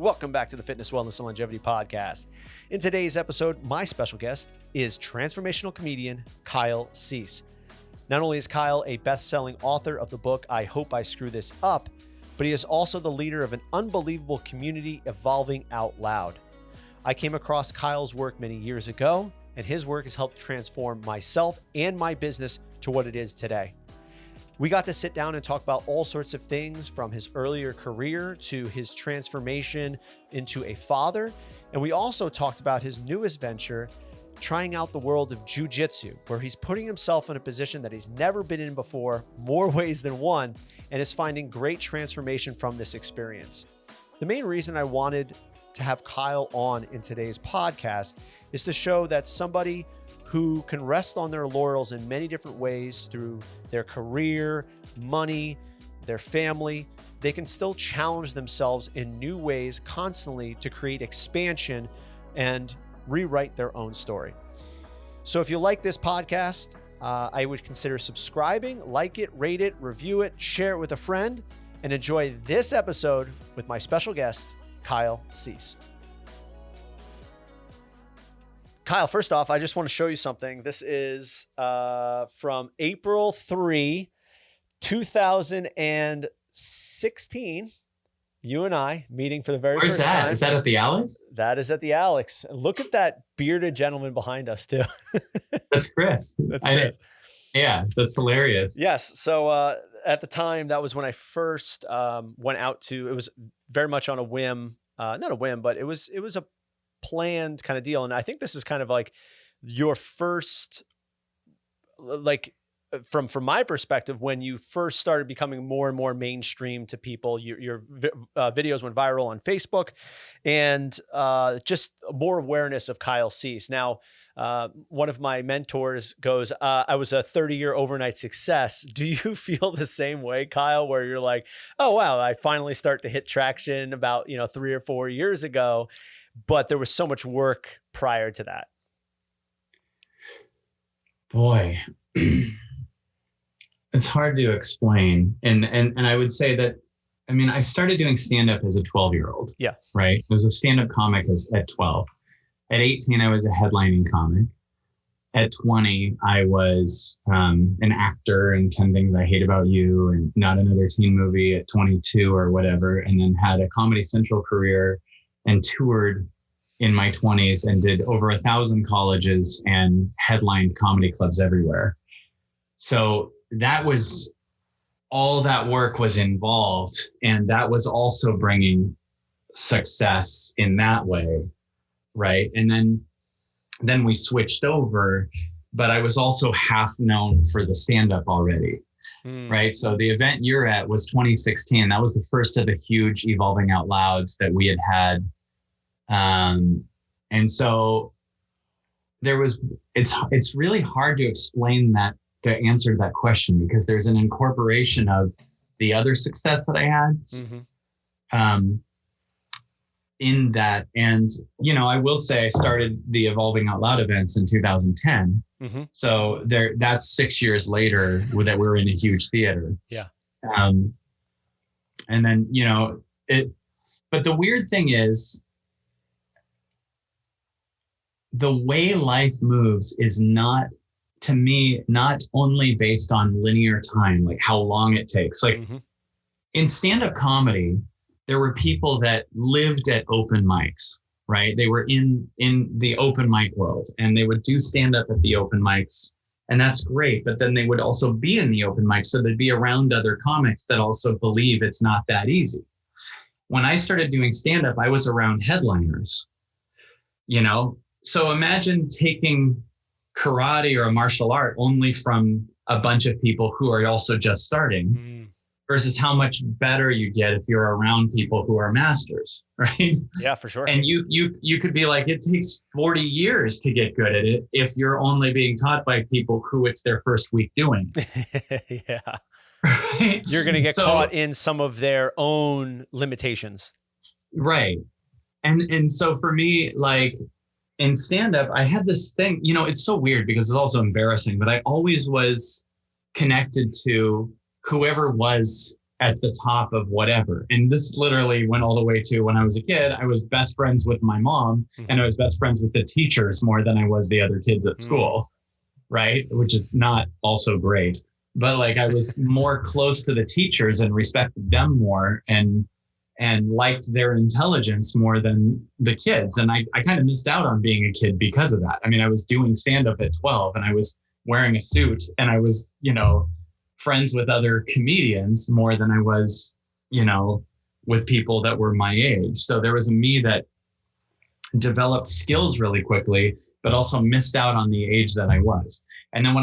Welcome back to the Fitness, Wellness, and Longevity Podcast. In today's episode, my special guest is transformational comedian Kyle Cease. Not only is Kyle a best-selling author of the book, I Hope I Screw This Up, but he is also the leader of an unbelievable community evolving out loud. I came across Kyle's work many years ago, and his work has helped transform myself and my business to what it is today. We got to sit down and talk about all sorts of things, from his earlier career to his transformation into a father. And we also talked about his newest venture, trying out the world of Jiu Jitsu, where he's putting himself in a position that he's never been in before, more ways than one, and is finding great transformation from this experience. The main reason I wanted to have Kyle on in today's podcast is to show that somebody who can rest on their laurels in many different ways through their career, money, their family, they can still challenge themselves in new ways constantly to create expansion and rewrite their own story. So if you like this podcast, I would consider subscribing, like it, rate it, review it, share it with a friend, and enjoy this episode with my special guest, Kyle Cease. Kyle, first off, I just want to show you something. This is from April 3, 2016. You and I meeting for the very first time. Where's that? Is that at the Alex? That is at the Alex. Look at that bearded gentleman behind us, too. That's Chris. That's Chris. Yeah, that's hilarious. Yes. So at the time, that was when I first went out to, it was very much on a whim, not a whim, but it was a planned kind of deal. And I think this is kind of like your first, like from my perspective, when you first started becoming more and more mainstream to people, your videos went viral on Facebook, and just more awareness of Kyle Cease. Now, one of my mentors goes, I was a 30-year overnight success. Do you feel the same way, Kyle, where you're like, oh, wow, I finally start to hit traction about, 3 or 4 years ago, but there was so much work prior to that? Boy, it's hard to explain. And I would say that, I started doing stand-up as a 12-year-old. Yeah. Right. I was a stand-up comic at 12. At 18, I was a headlining comic. At 20, I was an actor in 10 Things I Hate About You and Not Another Teen Movie at 22 or whatever, and then had a Comedy Central career and toured in my 20s and did over 1,000 colleges and headlined comedy clubs everywhere. So that was all that work was involved. And that was also bringing success in that way. Right. And then we switched over, but I was also half known for the stand-up already. Right. So the event you're at was 2016. That was the first of the huge Evolving Out Louds that we had. And so it's really hard to explain that, to answer that question, because there's an incorporation of the other success that I had, in that. And, I will say I started the Evolving Out Loud events in 2010. So that's 6 years later that we're in a huge theater. Yeah. And then, but the weird thing is, the way life moves is not, to me, not only based on linear time, like how long it takes. Like in stand-up comedy, there were people that lived at open mics, right? They were in the open mic world, and they would do stand-up at the open mics, and that's great. But then they would also be in the open mic, so they'd be around other comics that also believe it's not that easy. When I started doing stand-up, I was around headliners, So imagine taking karate or a martial art only from a bunch of people who are also just starting, versus how much better you get if you're around people who are masters, right? Yeah, for sure. And you could be like, it takes 40 years to get good at it if you're only being taught by people who it's their first week doing. Yeah. Right? You're going to get caught in some of their own limitations. Right. And so for me, like, in stand-up, I had this thing, it's so weird because it's also embarrassing, but I always was connected to whoever was at the top of whatever. And this literally went all the way to when I was a kid, I was best friends with my mom and I was best friends with the teachers more than I was the other kids at school, right? Which is not also great. But like I was more close to the teachers and respected them more and liked their intelligence more than the kids. And I kind of missed out on being a kid because of that. I mean, I was doing stand-up at 12 and I was wearing a suit and I was, friends with other comedians more than I was, with people that were my age. So there was a me that developed skills really quickly, but also missed out on the age that I was. And then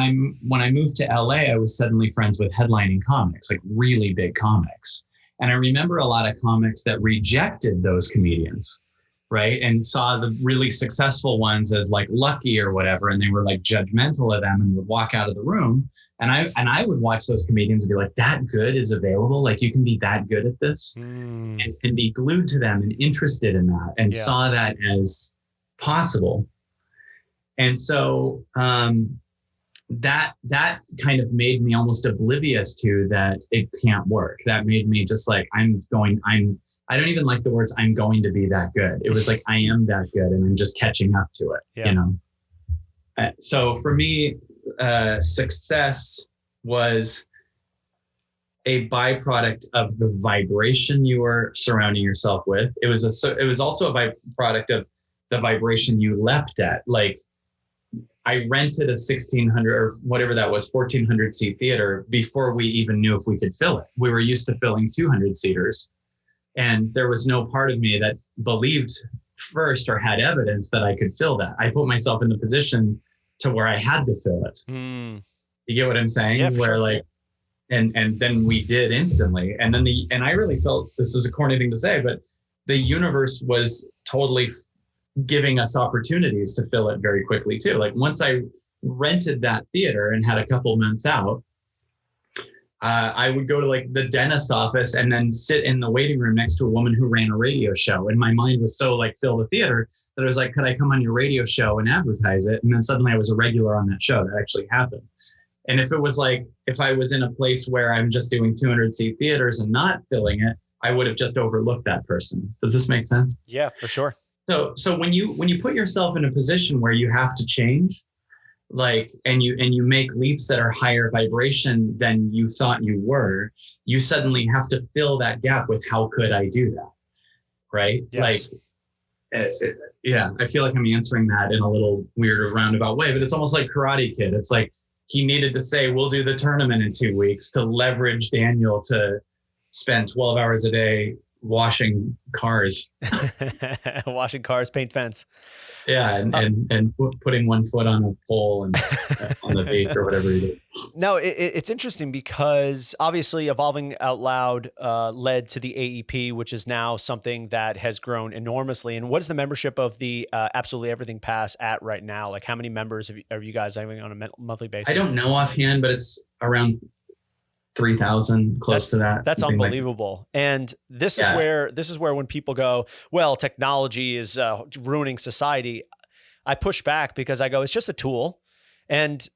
when I moved to LA, I was suddenly friends with headlining comics, like really big comics. And I remember a lot of comics that rejected those comedians, right? And saw the really successful ones as like lucky or whatever. And they were like judgmental of them and would walk out of the room. And I would watch those comedians and be like, that good is available. Like you can be that good at this and be glued to them and interested in that and saw that as possible. And so that kind of made me almost oblivious to that it can't work. That made me just like, I don't even like the words, I'm going to be that good. It was like, I am that good and I'm just catching up to it, So for me, success was a byproduct of the vibration you were surrounding yourself with. It was also a byproduct of the vibration you leapt at. Like I rented a 1,600 or whatever that was, 1,400 seat theater before we even knew if we could fill it. We were used to filling 200 seaters. And there was no part of me that believed first or had evidence that I could fill that. I put myself in the position to where I had to fill it. You get what I'm saying? Yeah, where sure. like, and then we did instantly. And then I really felt, this is a corny thing to say, but the universe was totally giving us opportunities to fill it very quickly too. Like once I rented that theater and had a couple months out, I would go to like the dentist office and then sit in the waiting room next to a woman who ran a radio show. And my mind was so like fill the theater that I was like, could I come on your radio show and advertise it? And then suddenly I was a regular on that show. That actually happened. And if I was in a place where I'm just doing 200 seat theaters and not filling it, I would have just overlooked that person. Does this make sense? Yeah, for sure. So when you put yourself in a position where you have to change, like, and you make leaps that are higher vibration than you thought you were, you suddenly have to fill that gap with how could I do that? Right? Yes. Like, I feel like I'm answering that in a little weird or roundabout way, but it's almost like Karate Kid. It's like he needed to say, we'll do the tournament in 2 weeks to leverage Daniel to spend 12 hours a day washing cars. Washing cars, paint fence. Yeah, and putting one foot on a pole and on the beach or whatever you do. No, it's interesting because obviously Evolving Out Loud led to the AEP, which is now something that has grown enormously. And what is the membership of the Absolutely Everything Pass at right now? Like how many members are you guys having on a monthly basis? I don't know offhand, but it's around 3,000, close to that. That's unbelievable. Like, and this is where when people go, well, technology is ruining society, I push back because I go, it's just a tool. And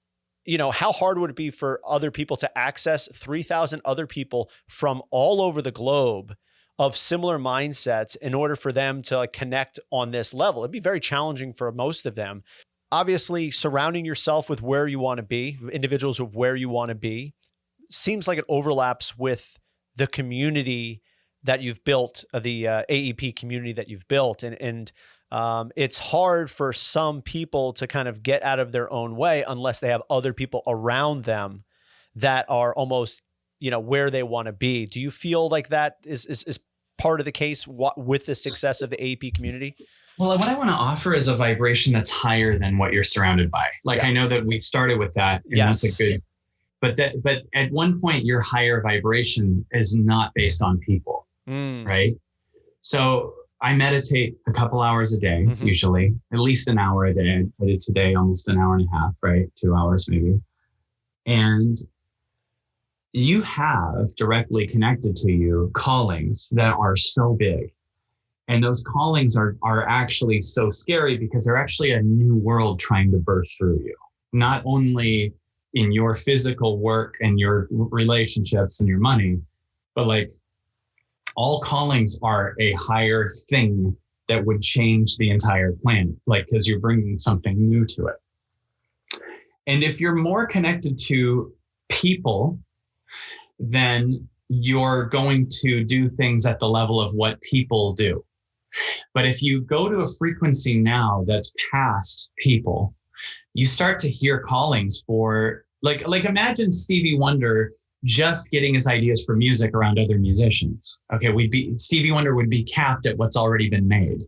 how hard would it be for other people to access 3,000 other people from all over the globe of similar mindsets in order for them to connect on this level? It'd be very challenging for most of them. Obviously, surrounding yourself with where you want to be, individuals of where you want to be, seems like it overlaps with the community that you've built, the AEP community that you've built. And it's hard for some people to kind of get out of their own way unless they have other people around them that are almost, where they want to be. Do you feel like that is part of the case with the success of the AEP community? Well, what I want to offer is a vibration that's higher than what you're surrounded by. Like, I know that we started with that, and yes. That's a good. But at one point, your higher vibration is not based on people, right? So I meditate a couple hours a day, usually, at least an hour a day. I did today almost an hour and a half, right? 2 hours maybe. And you have directly connected to you callings that are so big. And those callings are actually so scary because they're actually a new world trying to burst through you. Not only in your physical work and your relationships and your money, but like all callings are a higher thing that would change the entire planet, like, because you're bringing something new to it. And if you're more connected to people, then you're going to do things at the level of what people do. But if you go to a frequency now that's past people, you start to hear callings for, like imagine Stevie Wonder just getting his ideas for music around other musicians. Okay, Stevie Wonder would be capped at what's already been made,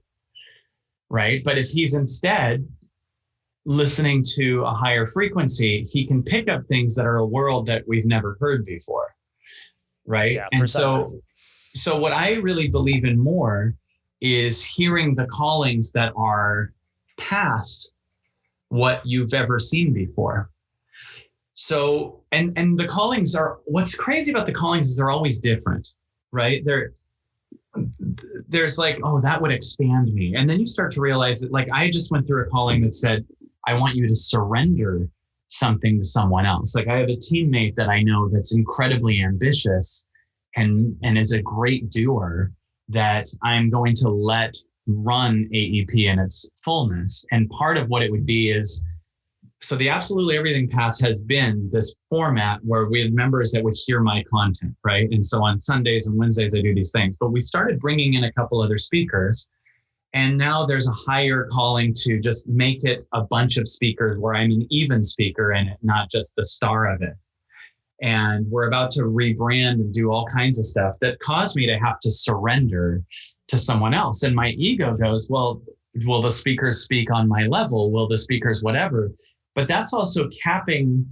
right? But if he's instead listening to a higher frequency, he can pick up things that are a world that we've never heard before, right? Yeah, and precisely. so what I really believe in more is hearing the callings that are past what you've ever seen before. So, and the callings are, what's crazy about the callings is they're always different, right? There's like, oh, that would expand me. And then you start to realize that, like, I just went through a calling that said, I want you to surrender something to someone else. Like, I have a teammate that I know that's incredibly ambitious and is a great doer that I'm going to let run AEP in its fullness. And part of what it would be is, so the Absolutely Everything Pass has been this format where we had members that would hear my content, right? And so on Sundays and Wednesdays, I do these things. But we started bringing in a couple other speakers. And now there's a higher calling to just make it a bunch of speakers where I'm an even speaker in it, not just the star of it. And we're about to rebrand and do all kinds of stuff that caused me to have to surrender to someone else. And my ego goes, well, will the speakers speak on my level? Will the speakers whatever? But that's also capping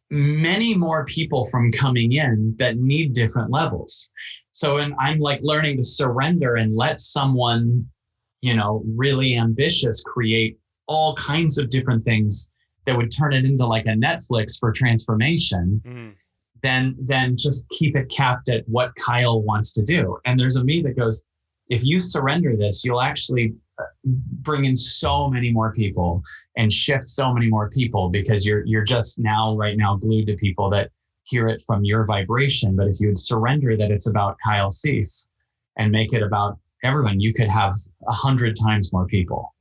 many more people from coming in that need different levels. So, and I'm like learning to surrender and let someone, really ambitious create all kinds of different things that would turn it into like a Netflix for transformation, then just keep it capped at what Kyle wants to do. And there's a me that goes, if you surrender this, you'll actually bring in so many more people and shift so many more people, because you're just right now glued to people that hear it from your vibration. But if you would surrender that it's about Kyle Cease and make it about everyone, you could have 100 times more people.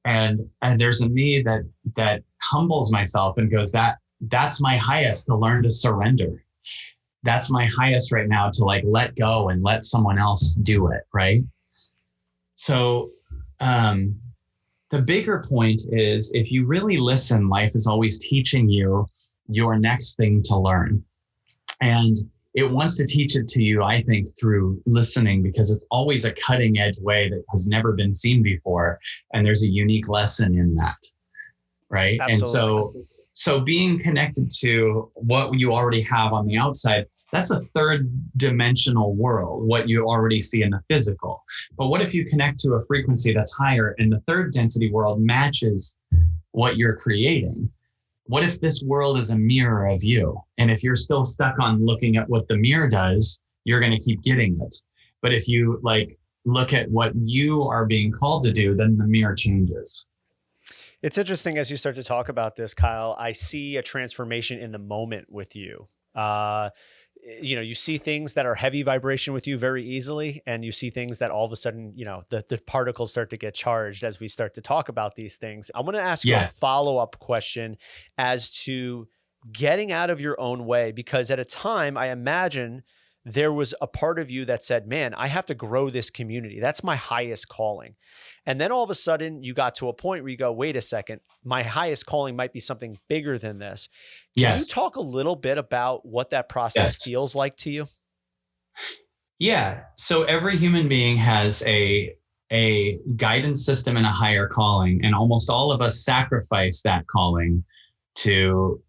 And there's a me that humbles myself and goes, that's my highest, to learn to surrender. That's my highest right now, to like let go and let someone else do it, right? So the bigger point is, if you really listen, life is always teaching you your next thing to learn. And it wants to teach it to you, I think, through listening, because it's always a cutting edge way that has never been seen before. And there's a unique lesson in that, right? Absolutely. And so being connected to what you already have on the outside, that's a third dimensional world, what you already see in the physical. But what if you connect to a frequency that's higher and the third density world matches what you're creating? What if this world is a mirror of you? And if you're still stuck on looking at what the mirror does, you're going to keep getting it. But if you like look at what you are being called to do, then the mirror changes. It's interesting as you start to talk about this, Kyle. I see a transformation in the moment with you. You see things that are heavy vibration with you very easily, and you see things that all of a sudden, the particles start to get charged as we start to talk about these things. I want to ask you a follow-up question as to getting out of your own way, because at a time, I imagine there was a part of you that said, man, I have to grow this community. That's my highest calling. And then all of a sudden you got to a point where you go, wait a second, my highest calling might be something bigger than this. Can you talk a little bit about what that process feels like to you? Yeah. So every human being has a guidance system and a higher calling, and almost all of us sacrifice that calling to,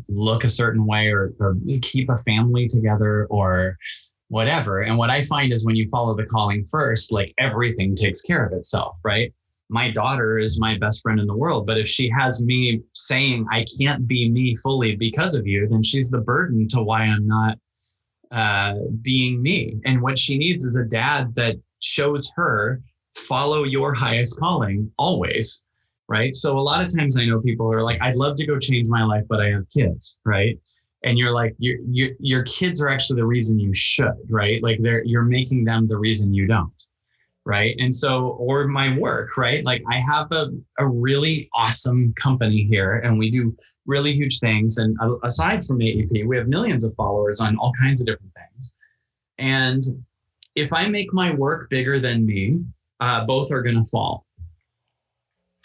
look a certain way or keep a family together or whatever. And what I find is when you follow the calling first, like everything takes care of itself, right? My daughter is my best friend in the world, but if she has me saying I can't be me fully because of you, then she's the burden to why I'm not being me. And what she needs is a dad that shows her, follow your highest calling always. Right. So a lot of times I know people who are like, I'd love to go change my life, but I have kids. Right. And you're like, your kids are actually the reason you should, right? Like you're making them the reason you don't. Right. And so, or my work, right? Like I have a really awesome company here and we do really huge things. And aside from AEP, we have millions of followers on all kinds of different things. And if I make my work bigger than me, both are going to fall.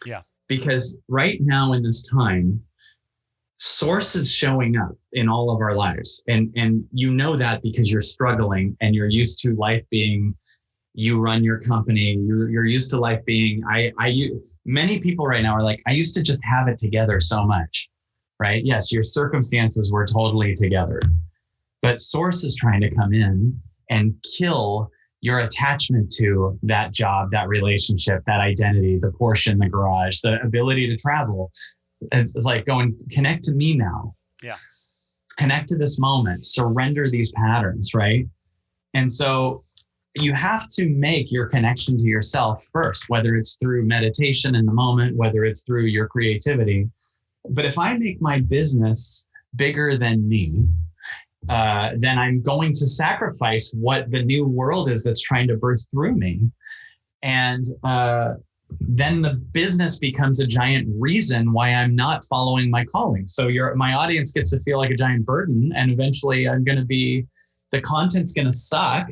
Yeah. Because right now in this time, source is showing up in all of our lives. And you know that because you're struggling and you're used to life being, you run your company, you're used to life being, many people right now are like, I used to just have it together so much, right? Yes, your circumstances were totally together, but source is trying to come in and kill your attachment to that job, that relationship, that identity, the Porsche in the garage, the ability to travel. It's like going, connect to me now. Yeah. Connect to this moment, surrender these patterns, right? And so you have to make your connection to yourself first, whether it's through meditation in the moment, whether it's through your creativity. But if I make my business bigger than me, then I'm going to sacrifice what the new world is that's trying to birth through me. And then the business becomes a giant reason why I'm not following my calling. So my audience gets to feel like a giant burden. And eventually the content's going to suck.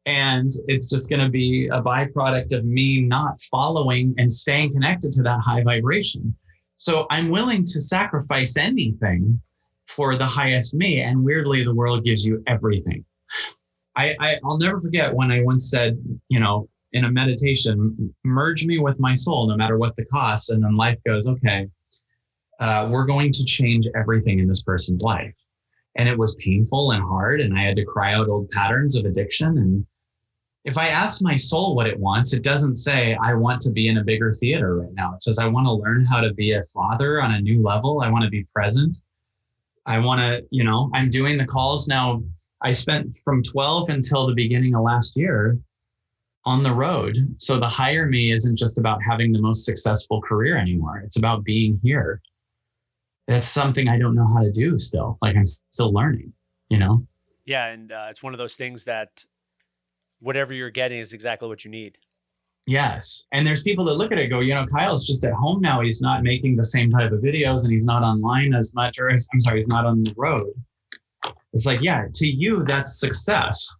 And it's just going to be a byproduct of me not following and staying connected to that high vibration. So I'm willing to sacrifice anything for the highest me. And weirdly, the world gives you everything. I'll never forget when I once said, in a meditation, merge me with my soul, no matter what the cost. And then life goes, okay, we're going to change everything in this person's life. And it was painful and hard. And I had to cry out old patterns of addiction. And if I ask my soul what it wants, it doesn't say, I want to be in a bigger theater right now. It says, I want to learn how to be a father on a new level. I want to be present. I want to, I'm doing the calls now. I spent from 12 until the beginning of last year on the road. So the higher me isn't just about having the most successful career anymore. It's about being here. That's something I don't know how to do still. Like I'm still learning, Yeah. And it's one of those things that whatever you're getting is exactly what you need. Yes. And there's people that look at it and go, Kyle's just at home now. He's not making the same type of videos and he's not online as much, or I'm sorry, he's not on the road. It's like, yeah, to you, that's success.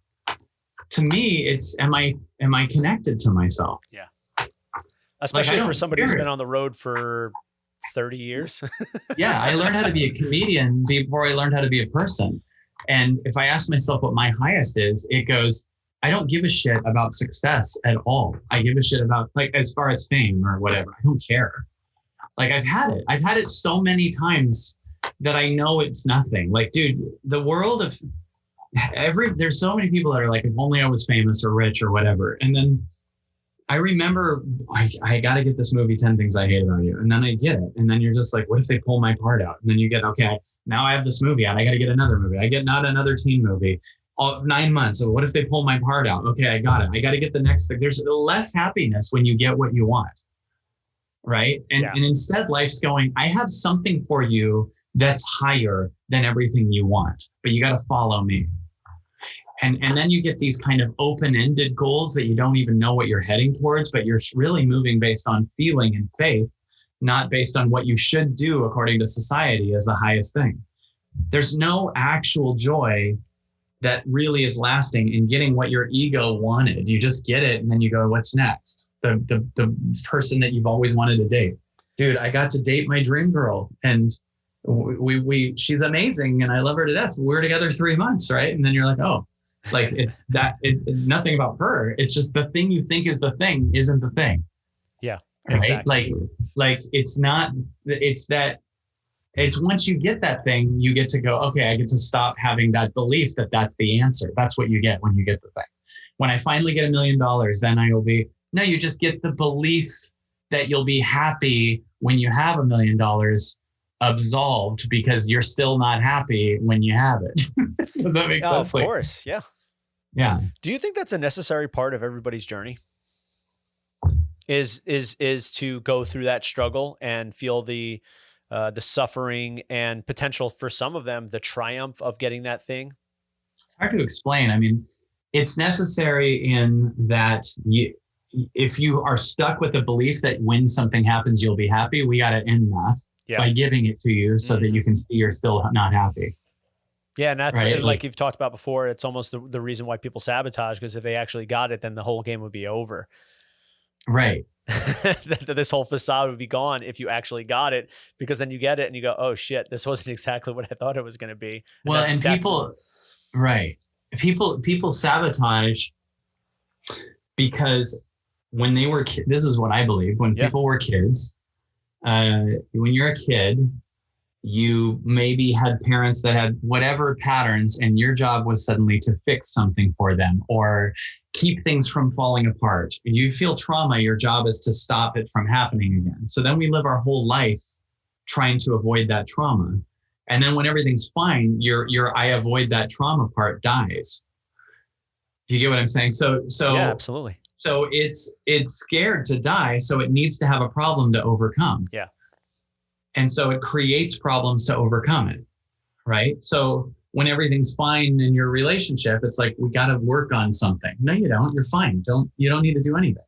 To me, it's, am I connected to myself? Yeah. Especially for somebody who's been on the road for 30 years. Yeah. I learned how to be a comedian before I learned how to be a person. And if I ask myself what my highest is, it goes, I don't give a shit about success at all. I give a shit about, like, as far as fame or whatever, I don't care. Like I've had it so many times that I know it's nothing. Like, dude, the world of there's so many people that are like, if only I was famous or rich or whatever. And then I remember I got to get this movie, 10 Things I Hate About You. And then I get it. And then you're just like, what if they pull my part out? And then you get, okay, now I have this movie out. I got to get another movie. I get not another teen movie. 9 months. So what if they pull my part out? Okay, I got it. I got to get the next thing. There's less happiness when you get what you want. Right. And instead life's going, I have something for you that's higher than everything you want, but you got to follow me. And then you get these kind of open-ended goals that you don't even know what you're heading towards, but you're really moving based on feeling and faith, not based on what you should do according to society as the highest thing. There's no actual joy that really is lasting in getting what your ego wanted. You just get it and then you go, what's next? The person that you've always wanted to date. Dude, I got to date my dream girl and she's amazing and I love her to death. We were together 3 months, right? And then you're like, oh, like it's nothing about her. It's just the thing you think is the thing isn't the thing. Yeah. Right. Exactly. Like it's not, it's once you get that thing, you get to go, okay, I get to stop having that belief that that's the answer. That's what you get when you get the thing. When I finally get $1 million, then I will be, no, you just get the belief that you'll be happy when you have $1 million absolved because you're still not happy when you have it. Does that make sense? Of course. Yeah. Yeah. Do you think that's a necessary part of everybody's journey? Is to go through that struggle and feel the the suffering and potential for some of them, the triumph of getting that thing? It's hard to explain. I mean, it's necessary in that if you are stuck with the belief that when something happens, you'll be happy, we got to end that by giving it to you so that you can see you're still not happy. Yeah. And that's right? like you've talked about before, it's almost the reason why people sabotage, because if they actually got it, then the whole game would be over. Right. This whole facade would be gone if you actually got it, because then you get it and you go, oh shit, this wasn't exactly what I thought it was going to be. Well, and people, right. People sabotage because when they were kids, this is what I believe, when people were kids, when you're a kid, you maybe had parents that had whatever patterns, and your job was suddenly to fix something for them or keep things from falling apart. And you feel trauma, your job is to stop it from happening again. So then we live our whole life trying to avoid that trauma. And then when everything's fine, your I avoid that trauma part dies. Do you get what I'm saying? So yeah, absolutely. So it's scared to die, so it needs to have a problem to overcome. Yeah. And so it creates problems to overcome it, right? So when everything's fine in your relationship, it's like, we got to work on something. No, you don't. You're fine. You don't need to do anything.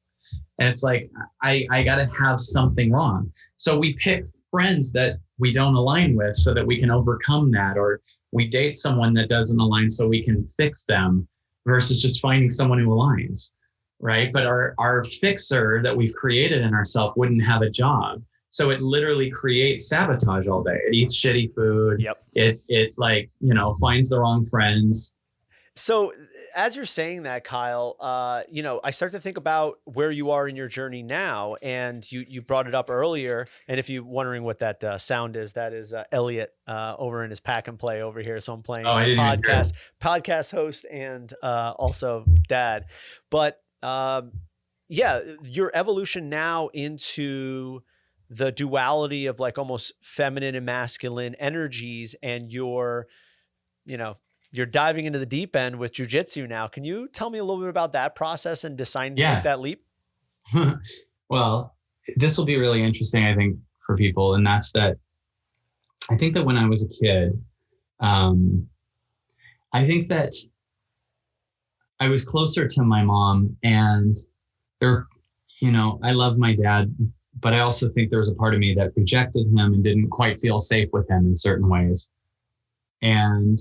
And it's like, I got to have something wrong. So we pick friends that we don't align with so that we can overcome that, or we date someone that doesn't align so we can fix them versus just finding someone who aligns, right? But our fixer that we've created in ourselves wouldn't have a job. So it literally creates sabotage all day. It eats shitty food. Yep. It like, finds the wrong friends. So as you're saying that, Kyle, I start to think about where you are in your journey now, and you brought it up earlier. And if you're wondering what that sound is, that is Elliot over in his pack and play over here. So I'm playing podcast host and also dad. But your evolution now into the duality of like almost feminine and masculine energies, and you're diving into the deep end with Jiu Jitsu now. Can you tell me a little bit about that process and deciding to make that leap? Well, this will be really interesting, I think, for people. And that's that I think that when I was a kid, I think that I was closer to my mom, and I love my dad, but I also think there was a part of me that rejected him and didn't quite feel safe with him in certain ways, and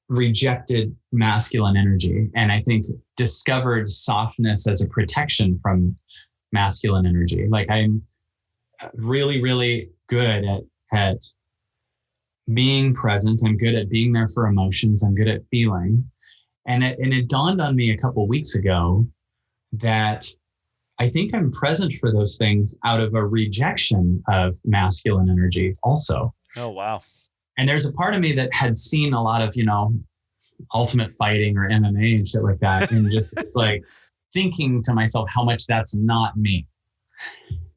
rejected masculine energy. And I think discovered softness as a protection from masculine energy. Like, I'm really, really good at being present. I'm good at being there for emotions. I'm good at feeling. And it dawned on me a couple of weeks ago that I think I'm present for those things out of a rejection of masculine energy also. Oh, wow. And there's a part of me that had seen a lot of, ultimate fighting or MMA and shit like that. And just, it's like thinking to myself how much that's not me.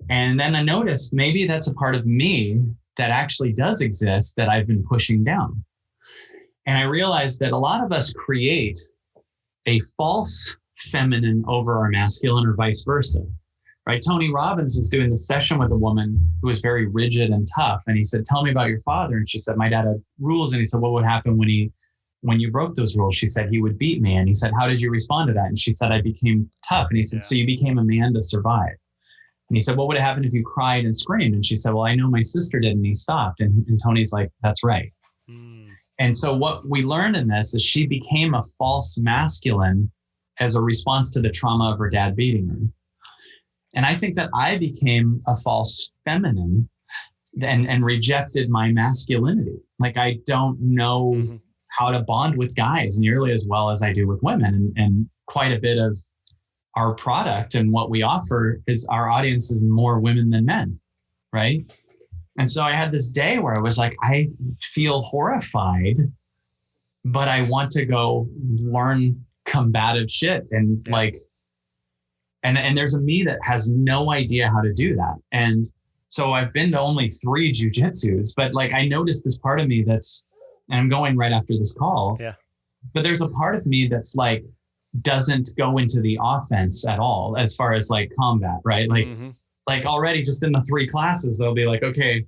And then I noticed maybe that's a part of me that actually does exist that I've been pushing down. And I realized that a lot of us create a false feminine over our masculine, or vice versa, right? Tony Robbins was doing this session with a woman who was very rigid and tough. And he said, tell me about your father. And she said, my dad had rules. And he said, what would happen when you broke those rules? She said, he would beat me. And he said, how did you respond to that? And she said, I became tough. And he said, so you became a man to survive. And he said, what would have happened if you cried and screamed? And she said, well, I know my sister did. And he stopped. And Tony's like, that's right. And so what we learned in this is she became a false masculine as a response to the trauma of her dad beating her. And I think that I became a false feminine and rejected my masculinity. Like, I don't know how to bond with guys nearly as well as I do with women. And quite a bit of our product and what we offer is our audience is more women than men, right? And so I had this day where I was like, I feel horrified, but I want to go learn combative shit. And and there's a me that has no idea how to do that. And so I've been to only 3 jujitsus, but like, I noticed this part of me and I'm going right after this call. Yeah. But there's a part of me that's like, doesn't go into the offense at all as far as like combat, right? Like, like already just in the 3 classes, they'll be like, okay,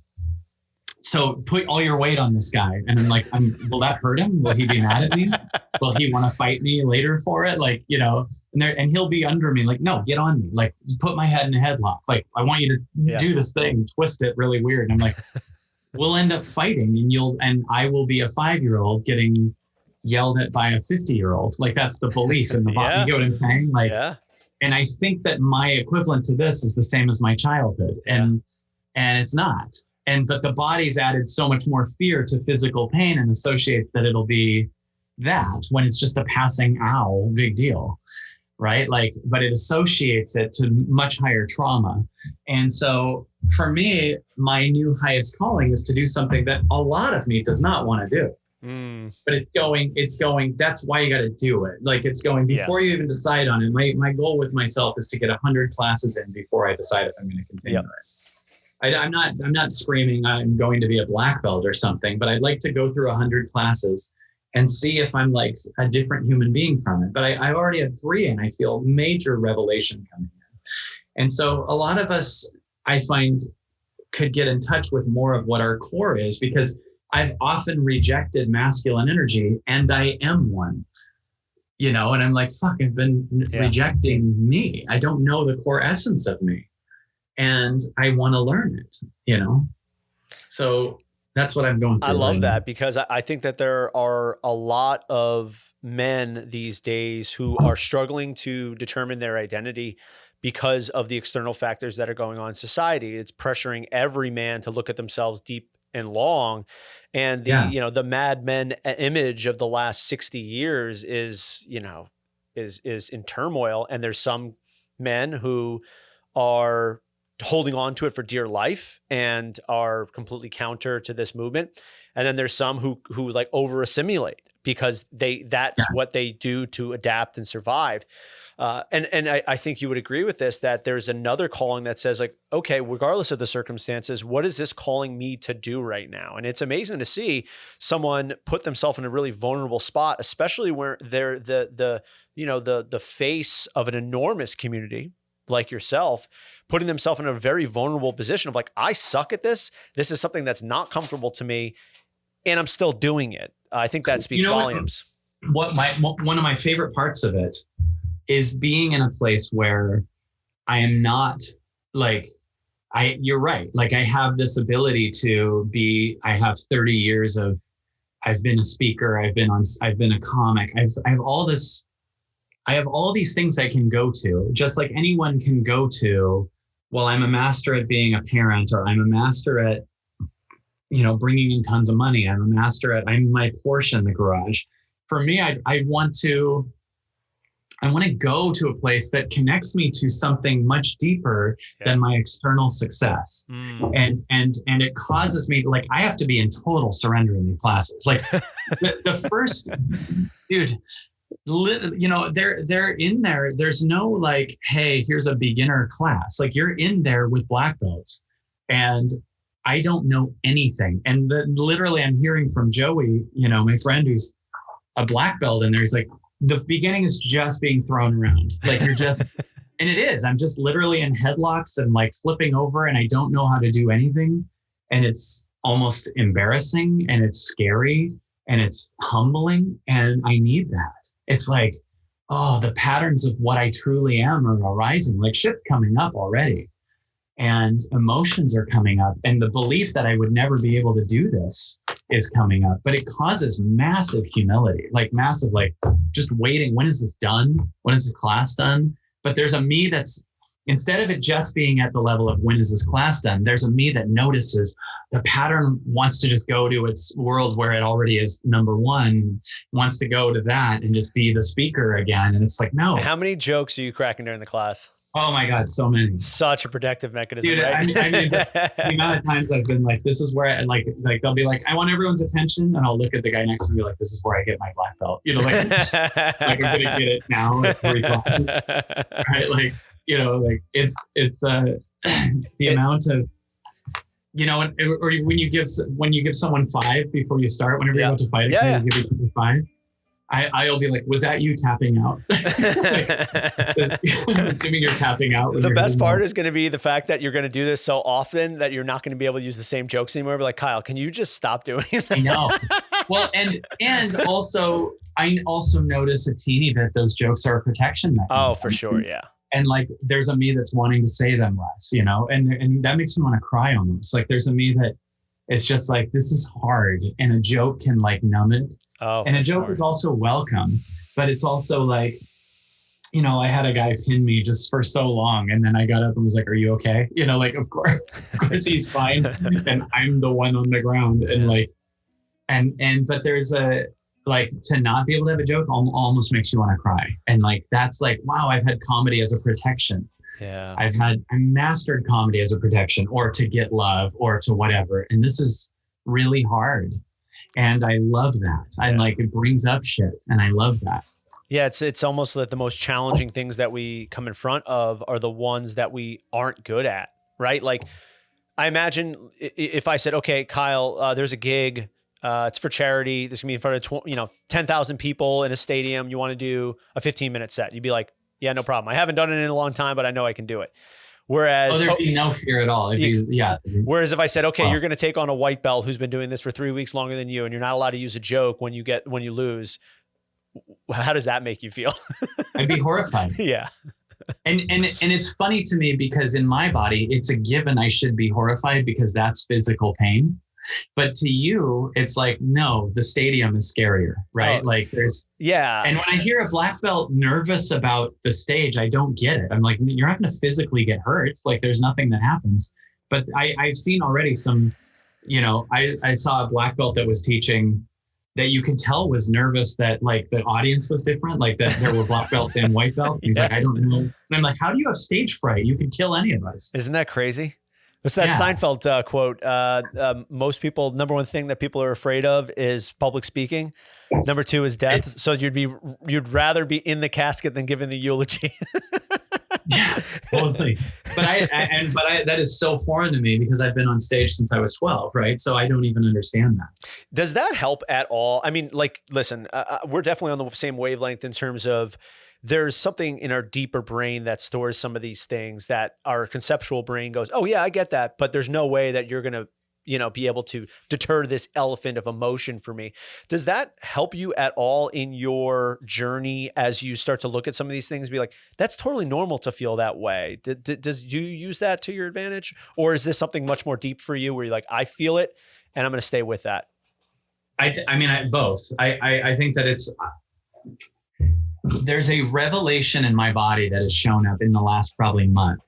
so put all your weight on this guy. And I'm like, will that hurt him? Will he be mad at me? Will he want to fight me later for it? Like, and he'll be under me. Like, no, get on me. Like, put my head in a headlock. Like, I want you to do this thing, twist it really weird. And I'm like, we'll end up fighting and I will be a 5-year-old getting yelled at by a 50-year-old. Like, that's the belief in the body. You get what I'm saying? Like, and I think that my equivalent to this is the same as my childhood. And it's not. But the body's added so much more fear to physical pain and associates that it'll be that when it's just a passing ow, big deal, right? Like, but it associates it to much higher trauma. And so for me, my new highest calling is to do something that a lot of me does not want to do. But it's going, that's why you got to do it. Like, it's going before you even decide on it. My goal with myself is to get 100 classes in before I decide if I'm going to continue it. I'm not screaming I'm going to be a black belt or something, but I'd like to go through 100 classes and see if I'm like a different human being from it. But I've already had 3 and I feel major revelation coming in. And so a lot of us, I find, could get in touch with more of what our core is, because I've often rejected masculine energy and I am one, and I'm like, fuck, I've been rejecting me. I don't know the core essence of me. And I want to learn it, So that's what I'm going through. I love that, because I think that there are a lot of men these days who are struggling to determine their identity because of the external factors that are going on in society. It's pressuring every man to look at themselves deep and long. And the Mad Men image of the last 60 years is in turmoil. And there's some men who are holding on to it for dear life and are completely counter to this movement. And then there's some who like over assimilate because that's what they do to adapt and survive. And I think you would agree with this, that there's another calling that says like, okay, regardless of the circumstances, what is this calling me to do right now? And it's amazing to see someone put themselves in a really vulnerable spot, especially where they're the face of an enormous community like yourself, putting themselves in a very vulnerable position of like, I suck at this. This is something that's not comfortable to me, and I'm still doing it. I think that speaks volumes. One of my favorite parts of it is being in a place where I am not like, you're right. Like, I have this ability I have 30 years of, I've been a speaker. I've been a comic. I have all these things I can go to, just like anyone can go to. Well, I'm a master at being a parent, or I'm a master at, bringing in tons of money. I'm my Porsche in the garage. For me, I want to go to a place that connects me to something much deeper than my external success. And it causes me, like, I have to be in total surrender in these classes. Like the first, dude, they're in there. There's no like, hey, here's a beginner class. Like, you're in there with black belts, and I don't know anything. And literally I'm hearing from Joey, my friend who's a black belt in there. He's like, the beginning is just being thrown around. Like, you're just, and it is, I'm just literally in headlocks and like flipping over, and I don't know how to do anything. And it's almost embarrassing, and it's scary, and it's humbling. And I need that. It's like, oh, the patterns of what I truly am are arising. Like, shit's coming up already, and emotions are coming up, and the belief that I would never be able to do this is coming up. But it causes massive humility, like massive, like just waiting. When is this done? When is this class done? But there's a me that's, instead of it just being at the level of when is this class done, there's a me that notices the pattern, wants to just go to its world where it already is number one, wants to go to that and just be the speaker again. And it's like, no. How many jokes are you cracking during the class? Oh my God, so many. Such a protective mechanism, dude, right? I mean, the amount of times I've been like, this is where I like they'll be like, I want everyone's attention. And I'll look at the guy next to me like, this is where I get my black belt. Like I'm going to get it now at 3 classes. Right? Like, like it's the amount of, or when you give someone 5 before you start, whenever you're about to fight, you give it 5. I'll be like, was that you tapping out? I'm assuming you're tapping out. The best part is going to be the fact that you're going to do this so often that you're not going to be able to use the same jokes anymore. Be like, Kyle, can you just stop doing that? I know. Well, and also, I also notice a teeny bit those jokes are a protection mechanism. Oh, for sure. Yeah. And like, there's a me that's wanting to say them less, you know, and that makes me want to cry almost. Like there's a me that it's just like, this is hard, and a joke can like numb it. Oh, and a joke is also welcome, but it's also like, you know, I had a guy pin me just for so long, and then I got up and was like, are you okay? You know, like, of course he's fine. And I'm the one on the ground. And like, but there's a, like, to not be able to have a joke almost makes you want to cry. And like, that's like, wow, I've had comedy as a protection. Yeah. I mastered comedy as a protection, or to get love, or to whatever. And this is really hard. And I love that. I like, it brings up shit, and I love that. Yeah, it's almost like the most challenging things that we come in front of are the ones that we aren't good at, right? Like, I imagine if I said, okay, Kyle, there's a gig, it's for charity. This can be in front of 10,000 people in a stadium. You want to do a 15-minute set? You'd be like, yeah, no problem. I haven't done it in a long time, but I know I can do it. Whereas there'd be no fear at all. Whereas if I said, okay, you're going to take on a white belt who's been doing this for 3 weeks longer than you, and you're not allowed to use a joke when you lose, how does that make you feel? I'd be horrified. Yeah. And it's funny to me because in my body, it's a given I should be horrified because that's physical pain. But to you, it's like, no, the stadium is scarier, right? Oh, like there's, yeah. And when I hear a black belt nervous about the stage, I don't get it. I'm like, you're not going to physically get hurt. It's like, there's nothing that happens. But I've seen already some, I saw a black belt that was teaching that you could tell was nervous that like the audience was different, like that there were black belts and white belts. He's like, I don't know. And I'm like, how do you have stage fright? You could kill any of us. Isn't that crazy? What's that Seinfeld quote? Most people, number one thing that people are afraid of is public speaking. Number two is death. So you'd rather be in the casket than giving the eulogy. Yeah, totally. But that is so foreign to me because I've been on stage since I was 12, right? So I don't even understand that. Does that help at all? I mean, like, listen, we're definitely on the same wavelength in terms of there's something in our deeper brain that stores some of these things that our conceptual brain goes, oh yeah, I get that. But there's no way that you're going to, be able to deter this elephant of emotion for me. Does that help you at all in your journey as you start to look at some of these things and be like, that's totally do to feel that way? Do you use that to your advantage? Or is this something much more deep for you where you're like, I feel it and I'm going to stay with that? Both. I think that there's a revelation in my body that has shown up in the last probably month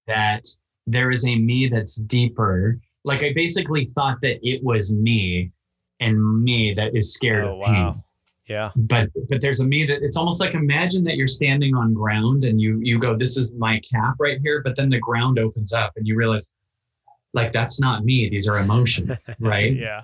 that there is a me that's deeper. Like I basically thought that it was me and me that is scared of pain. Yeah. But there's a me that it's almost like, imagine that you're standing on ground and you go, this is my cap right here. But then the ground opens up and you realize like, that's not me. These are emotions, right? Yeah.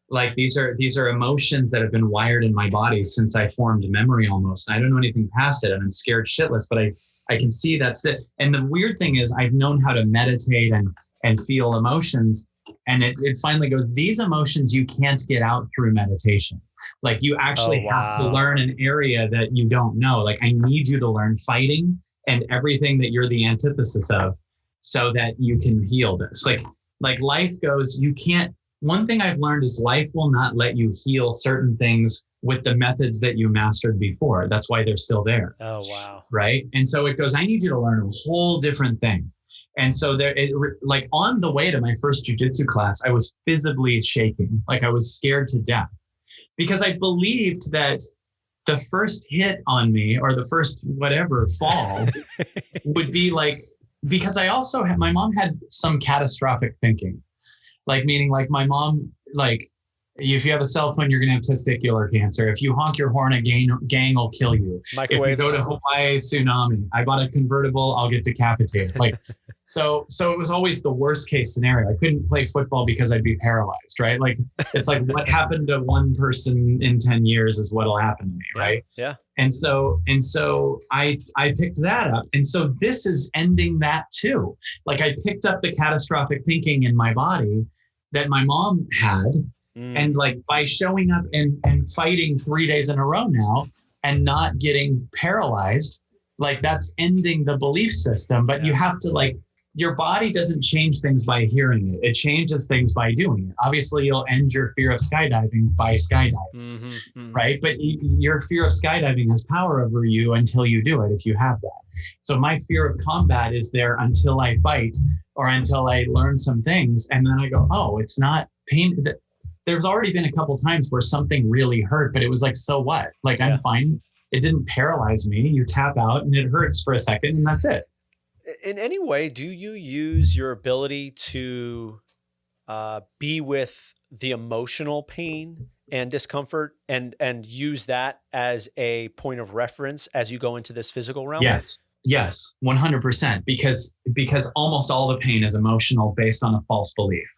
Like these are emotions that have been wired in my body since I formed memory almost. And I don't know anything past it and I'm scared shitless, but I can see that's it. And the weird thing is I've known how to meditate and feel emotions. And it finally goes, these emotions you can't get out through meditation. Like you actually have to learn an area that you don't know. Like I need you to learn fighting and everything that you're the antithesis of so that you can heal this. Like life goes, you can't. One thing I've learned is life will not let you heal certain things with the methods that you mastered before. That's why they're still there. Oh, wow. Right. And so it goes, I need you to learn a whole different thing. And so like on the way to my first jiu-jitsu class, I was visibly shaking. Like I was scared to death because I believed that the first hit on me or the first whatever fall would be like, because I also my mom had some catastrophic thinking, like meaning like my mom, like if you have a cell phone, you're going to have testicular cancer. If you honk your horn, a gang will kill you. Microwaves. If you go to Hawaii, tsunami. I bought a convertible, I'll get decapitated. Like, so it was always the worst case scenario. I couldn't play football because I'd be paralyzed, right? Like, it's like what happened to one person in 10 years is what'll happen to me, right? Yeah. And so I picked that up. And so this is ending that too. Like I picked up the catastrophic thinking in my body that my mom had. And like by showing up and fighting 3 days in a row now and not getting paralyzed, like that's ending the belief system. But you have to like, your body doesn't change things by hearing it. It changes things by doing it. Obviously, you'll end your fear of skydiving by skydiving, right? But your fear of skydiving has power over you until you do it, if you have that. So my fear of combat is there until I fight or until I learn some things. And then I go, oh, it's not pain. There's already been a couple times where something really hurt, but it was like, so what? Like, I'm fine. It didn't paralyze me. You tap out and it hurts for a second and that's it. In any way, do you use your ability to be with the emotional pain and discomfort and use that as a point of reference as you go into this physical realm? Yes, 100%. Because almost all the pain is emotional based on a false belief,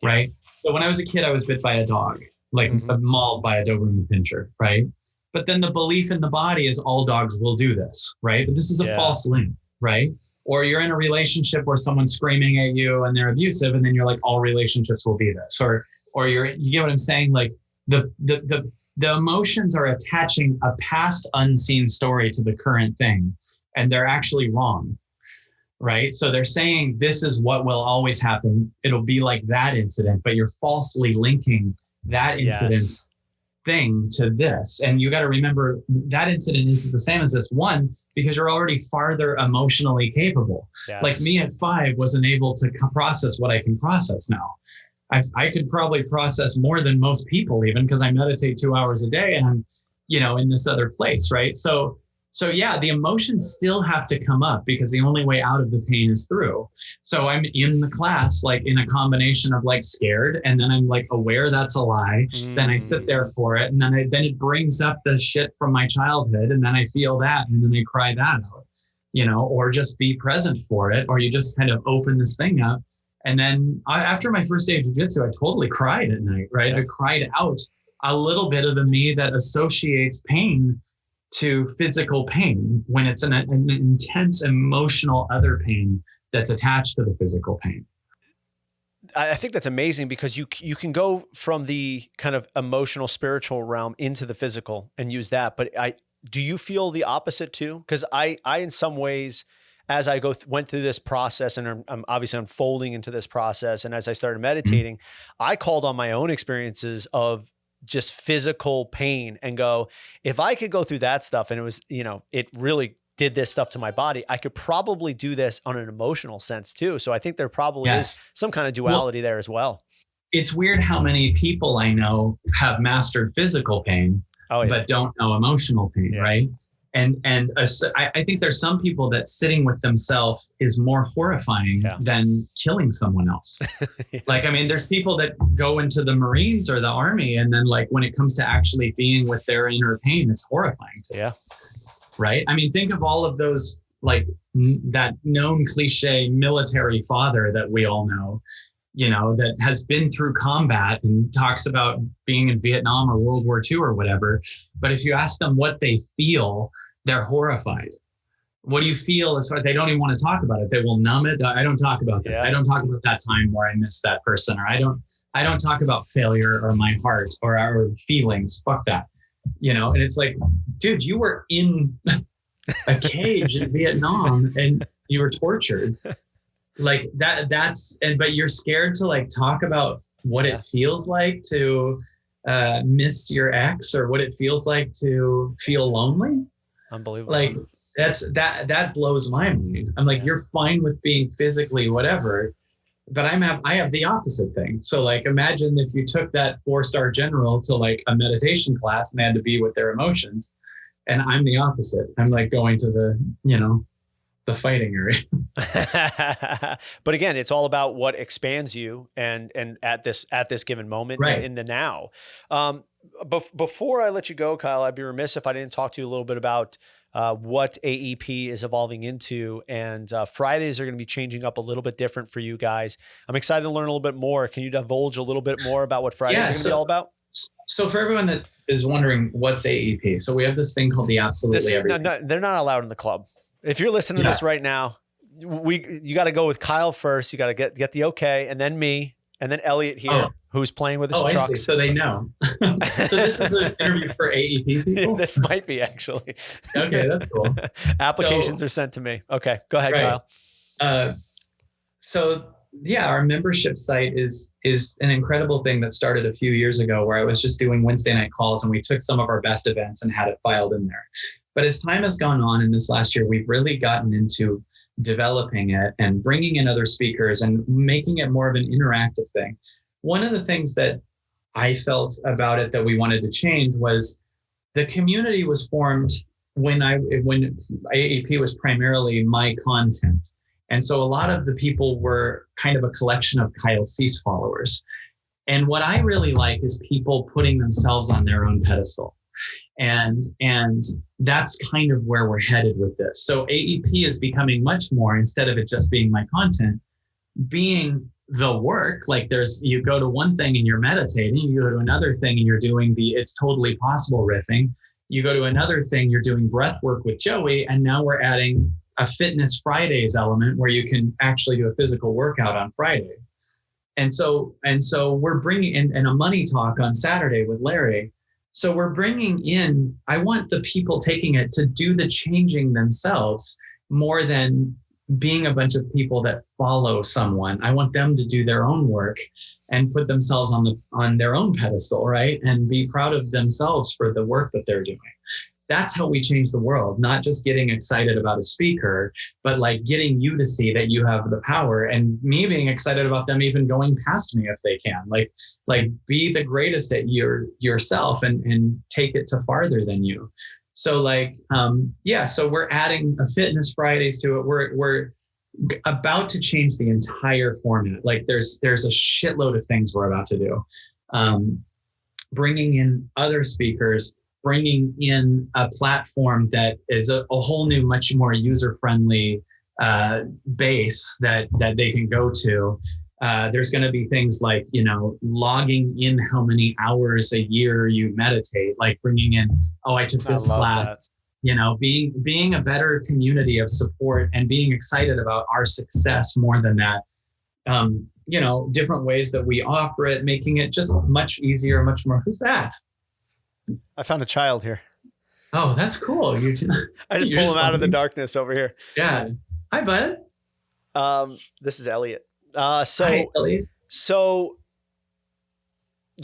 right? So when I was a kid, I was bit by a dog, like mauled by a Doberman Pinscher, right? But then the belief in the body is all dogs will do this, right? But this is a false link, right? Or you're in a relationship where someone's screaming at you and they're abusive, and then you're like, all relationships will be this. Or you get what I'm saying? Like the emotions are attaching a past unseen story to the current thing, and they're actually wrong, right? So they're saying this is what will always happen. It'll be like that incident, but you're falsely linking that incident thing to this. And you got to remember that incident isn't the same as this one, because you're already farther emotionally capable. Like me at 5 wasn't able to process what I can process now. I could probably process more than most people, even because I meditate 2 hours a day and I'm, in this other place, right? So yeah, the emotions still have to come up because the only way out of the pain is through. So I'm in the class, like in a combination of like scared, and then I'm like aware that's a lie. Then I sit there for it. And then it brings up the shit from my childhood. And then I feel that, and then I cry that out, or just be present for it. Or you just kind of open this thing up. And then after my first day of jiu-jitsu, I totally cried at night, right? I cried out a little bit of the me that associates pain to physical pain when it's an intense emotional other pain that's attached to the physical pain. I think that's amazing because you can go from the kind of emotional, spiritual realm into the physical and use that. But do you feel the opposite too? Because I in some ways, as I went through this process and I'm obviously unfolding into this process, and as I started meditating, I called on my own experiences of just physical pain and go, if I could go through that stuff and it was, it really did this stuff to my body, I could probably do this on an emotional sense too. So I think there probably is some kind of duality there as well. It's weird how many people I know have mastered physical pain, but don't know emotional pain, right? And I think there's some people that sitting with themselves is more horrifying than killing someone else. Like, I mean, there's people that go into the Marines or the Army, and then like when it comes to actually being with their inner pain, it's horrifying. Right. I mean, think of all of those, like that known cliche military father that we all know, that has been through combat and talks about being in Vietnam or World War II or whatever. But if you ask them what they feel, they're horrified. What do you feel? As far as they don't even want to talk about it. They will numb it. I don't talk about that. I don't talk about that time where I missed that person, or I don't talk about failure or my heart or our feelings. Fuck that. And it's like, dude, you were in a cage in Vietnam and you were tortured. Like but you're scared to like talk about what it feels like to miss your ex, or what it feels like to feel lonely. Unbelievable. Like that blows my mind. I'm like, you're fine with being physically whatever, but I have the opposite thing. So like, imagine if you took that 4-star general to like a meditation class and they had to be with their emotions, and I'm the opposite. I'm like going to the fighting area. But again, it's all about what expands you and at this given moment in the now. Before I let you go, Kyle, I'd be remiss if I didn't talk to you a little bit about what AEP is evolving into. And Fridays are going to be changing up a little bit different for you guys. I'm excited to learn a little bit more. Can you divulge a little bit more about what Fridays are going to be all about? So for everyone that is wondering what's AEP, so we have this thing called the Absolutely Everything. No, they're not allowed in the club. If you're listening to this right now, you got to go with Kyle first. You got to get the okay, and then me, and then Elliot here. who's playing with his I see. trucks. So they know. So this is an interview for AEP people? This might be actually. Okay, that's cool. Applications are sent to me. Okay, go ahead, right. Kyle. So yeah, our membership site is an incredible thing that started a few years ago, where I was just doing Wednesday night calls and we took some of our best events and had it filed in there. But as time has gone on in this last year, we've really gotten into developing it and bringing in other speakers and making it more of an interactive thing. One of the things that I felt about it that we wanted to change was the community was formed when AAP was primarily my content. And so a lot of the people were kind of a collection of Kyle Cease followers. And what I really like is people putting themselves on their own pedestal. And that's kind of where we're headed with this. So AEP is becoming much more, instead of it just being my content, being the work. Like you go to one thing and you're meditating, you go to another thing and you're doing the It's Totally Possible riffing. You go to another thing, you're doing breath work with Joey. And now we're adding a Fitness Fridays element where you can actually do a physical workout on Friday. And so we're bringing in, and a money talk on Saturday with Larry. So we're bringing in, I want the people taking it to do the changing themselves more than being a bunch of people that follow someone. I want them to do their own work and put themselves on their own pedestal, right? And be proud of themselves for the work that they're doing. That's how we change the world, not just getting excited about a speaker, but like getting you to see that you have the power, and me being excited about them even going past me if they can. Like be the greatest at yourself and take it to farther than you. So so we're adding a Fitness Fridays to it. We're about to change the entire format. Like there's a shitload of things we're about to do. Bringing in other speakers, bringing in a platform that is a whole new, much more user-friendly base that they can go to. There's going to be things like, logging in how many hours a year you meditate, like bringing in, I took this class, being a better community of support and being excited about our success more than that. Different ways that we operate, making it just much easier, much more. Who's that? I found a child here. Oh, that's cool. I just pull him out of the darkness over here. Yeah. Hi, bud. This is Elliot. Hi, Elliot. So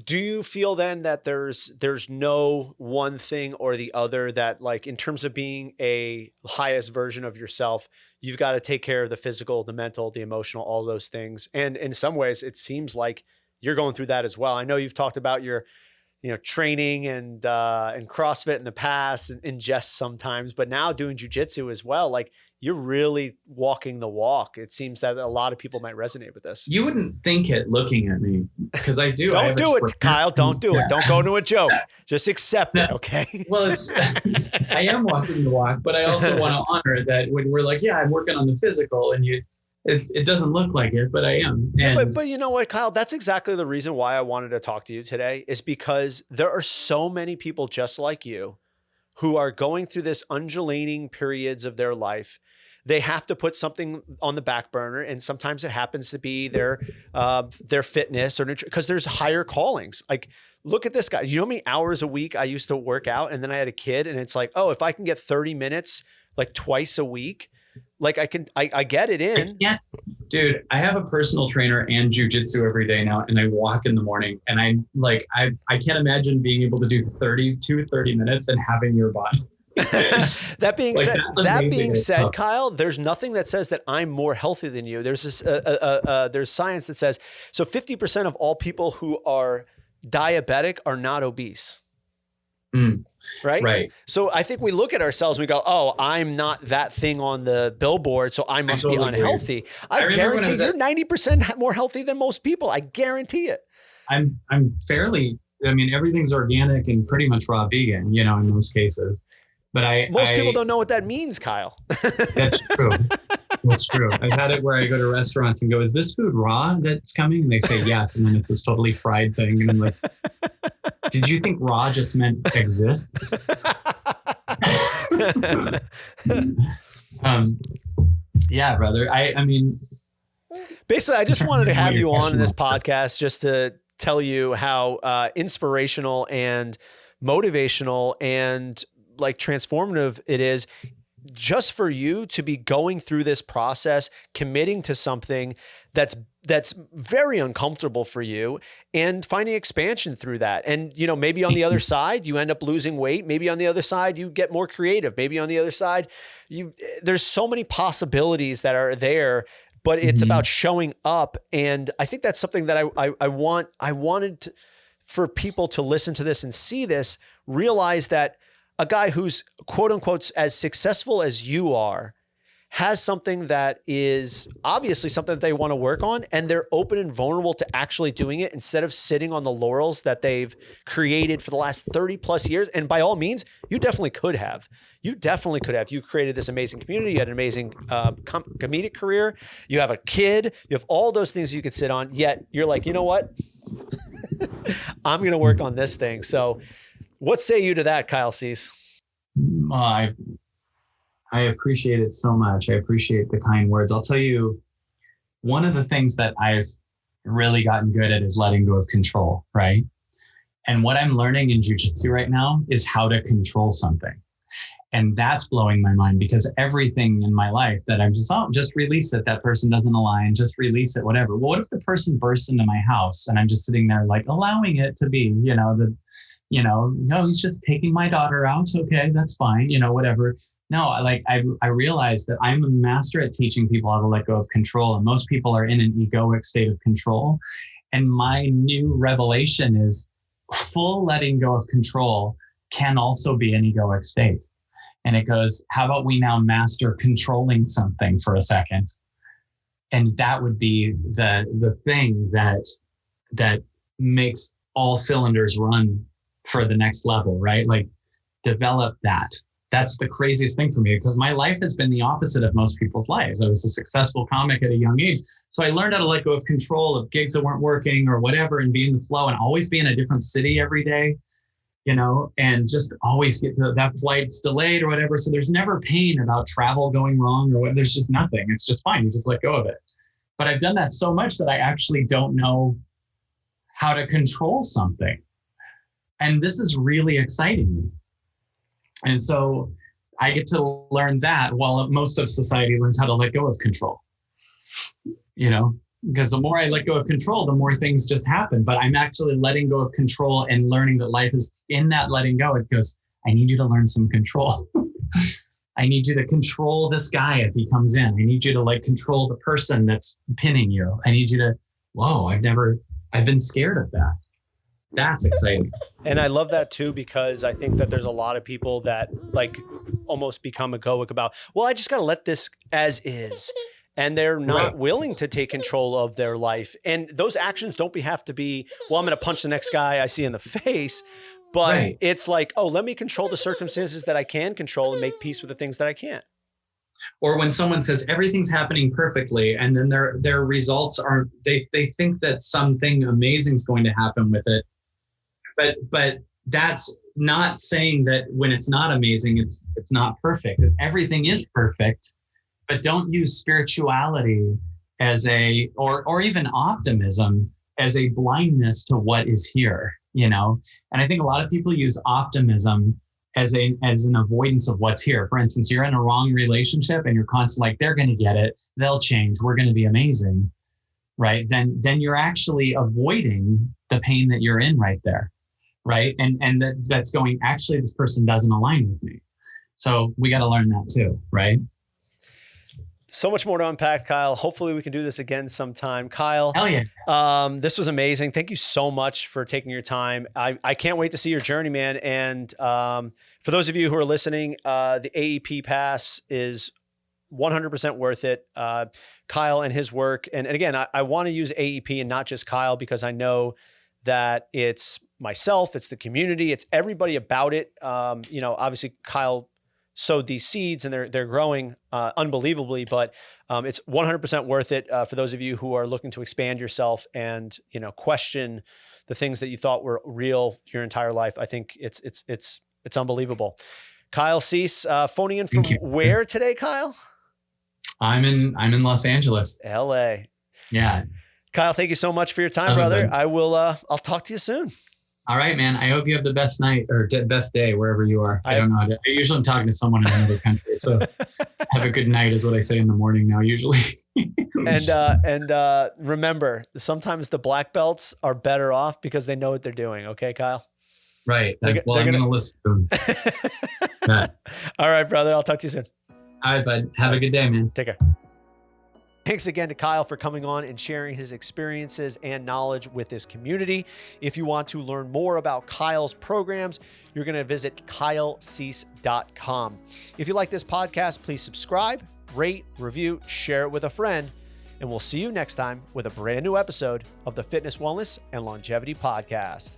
do you feel then that there's no one thing or the other, that like in terms of being a highest version of yourself, you've got to take care of the physical, the mental, the emotional, all those things. And in some ways it seems like you're going through that as well. I know you've talked about your training and CrossFit in the past and in jest sometimes, but now doing jiu-jitsu as well. Like you're really walking the walk. It seems that a lot of people might resonate with this. You wouldn't think it looking at me, because I do. Don't do it, Kyle. Don't do it. Don't go into a joke. Just accept it. Okay. Well, I am walking the walk, but I also want to honor that when we're like, I'm working on the physical, and it doesn't look like it, but I am. And but you know what, Kyle, that's exactly the reason why I wanted to talk to you today, is because there are so many people just like you who are going through this undulating periods of their life. They have to put something on the back burner. And sometimes it happens to be their fitness or because there's higher callings. Like, look at this guy. You know how many hours a week I used to work out, and then I had a kid, and it's like, if I can get 30 minutes, like twice a week, like I get it in. Yeah. Dude, I have a personal trainer and jiu-jitsu every day now, and I walk in the morning, and I'm like, I can't imagine being able to do 30 minutes and having your body. That being said, Kyle, there's nothing that says that I'm more healthy than you. There's this, there's science that says, 50% of all people who are diabetic are not obese. Right. So I think we look at ourselves and we go, I'm not that thing on the billboard, so I must be unhealthy. I guarantee you're 90% more healthy than most people. I guarantee it. I'm fairly, everything's organic and pretty much raw vegan, in most cases. But most people don't know what that means, Kyle. That's true. That's true. I've had it where I go to restaurants and go, is this food raw that's coming? And they say yes. And then it's this totally fried thing. And I'm like, did you think raw just meant exists? Yeah, brother. Basically, I just wanted to have you on in this podcast just to tell you how inspirational and motivational and like transformative it is just for you to be going through this process, committing to something that's very uncomfortable for you and finding expansion through that. And, you know, maybe on the other side, you end up losing weight. Maybe on the other side, you get more creative. Maybe on the other side, there's so many possibilities that are there, but it's about showing up. And I think that's something that I wanted for people to listen to this and see this, realize that a guy who's quote unquote as successful as you are has something that is obviously something that they want to work on, and they're open and vulnerable to actually doing it instead of sitting on the laurels that they've created for the last 30 plus years. And by all means, you definitely could have. You created this amazing community. You had an amazing comedic career. You have a kid. You have all those things you could sit on, yet you're like, you know what? I'm going to work on this thing. So what say you to that, Kyle Cease? I appreciate it so much. I appreciate the kind words. I'll tell you, one of the things that I've really gotten good at is letting go of control, right? And what I'm learning in Jiu Jitsu right now is how to control something. And that's blowing my mind, because everything in my life that I'm just release it. That person doesn't align, just release it, whatever. Well, what if the person bursts into my house and I'm just sitting there like allowing it to be, no, he's just taking my daughter out. Okay, that's fine. Whatever. No, I realize that I'm a master at teaching people how to let go of control. And most people are in an egoic state of control. And my new revelation is full letting go of control can also be an egoic state. And it goes, how about we now master controlling something for a second? And that would be the thing that makes all cylinders run for the next level, right? Like develop that. That's the craziest thing for me, because my life has been the opposite of most people's lives. I was a successful comic at a young age. So I learned how to let go of control of gigs that weren't working or whatever, and be in the flow and always be in a different city every day, and just always get that flight's delayed or whatever. So there's never pain about travel going wrong or what. There's just nothing. It's just fine. You just let go of it. But I've done that so much that I actually don't know how to control something. And this is really exciting me. And so I get to learn that while most of society learns how to let go of control, because the more I let go of control, the more things just happen. But I'm actually letting go of control and learning that life is in that letting go. It goes, I need you to learn some control. I need you to control this guy if he comes in. I need you to control the person that's pinning you. I need you to, I've been scared of that. That's exciting. And I love that too, because I think that there's a lot of people that almost become egoic about, well, I just got to let this as is. And they're not willing to take control of their life. And those actions don't have to be, well, I'm going to punch the next guy I see in the face. But it's like, oh, let me control the circumstances that I can control and make peace with the things that I can't. Or when someone says everything's happening perfectly, and then their results aren't, they think that something amazing is going to happen with it. But that's not saying that when it's not amazing, it's not perfect. Everything is perfect, but don't use spirituality as or even optimism as a blindness to what is here, And I think a lot of people use optimism as an avoidance of what's here. For instance, you're in a wrong relationship and you're constantly like, they're going to get it. They'll change. We're going to be amazing. Right. Then you're actually avoiding the pain that you're in right there. Right. And that's going, actually, this person doesn't align with me. So we got to learn that too. Right. So much more to unpack, Kyle. Hopefully we can do this again sometime. Kyle, hell yeah. This was amazing. Thank you so much for taking your time. I can't wait to see your journey, man. And for those of you who are listening, the AEP pass is 100% worth it. Kyle and his work. And again, I want to use AEP and not just Kyle, because I know that it's myself, it's the community, it's everybody about it. Obviously Kyle sowed these seeds and they're growing unbelievably, but it's 100% worth it for those of you who are looking to expand yourself and, question the things that you thought were real your entire life. I think it's unbelievable. Kyle Cease, phoning in from where today, Kyle? I'm in Los Angeles. LA. Yeah. Kyle, thank you so much for your time, Love it, brother. bud. I'll talk to you soon. All right, man. I hope you have the best night or best day wherever you are. I don't know. I usually am talking to someone in another country. So have a good night is what I say in the morning now, usually. And remember, sometimes the black belts are better off because they know what they're doing. Okay, Kyle? Right. I'm going to listen to them. Yeah. All right, brother. I'll talk to you soon. All right, bud. Have a good day, man. Take care. Thanks again to Kyle for coming on and sharing his experiences and knowledge with this community. If you want to learn more about Kyle's programs, you're going to visit kylecease.com. If you like this podcast, please subscribe, rate, review, share it with a friend, and we'll see you next time with a brand new episode of the Fitness, Wellness, and Longevity Podcast.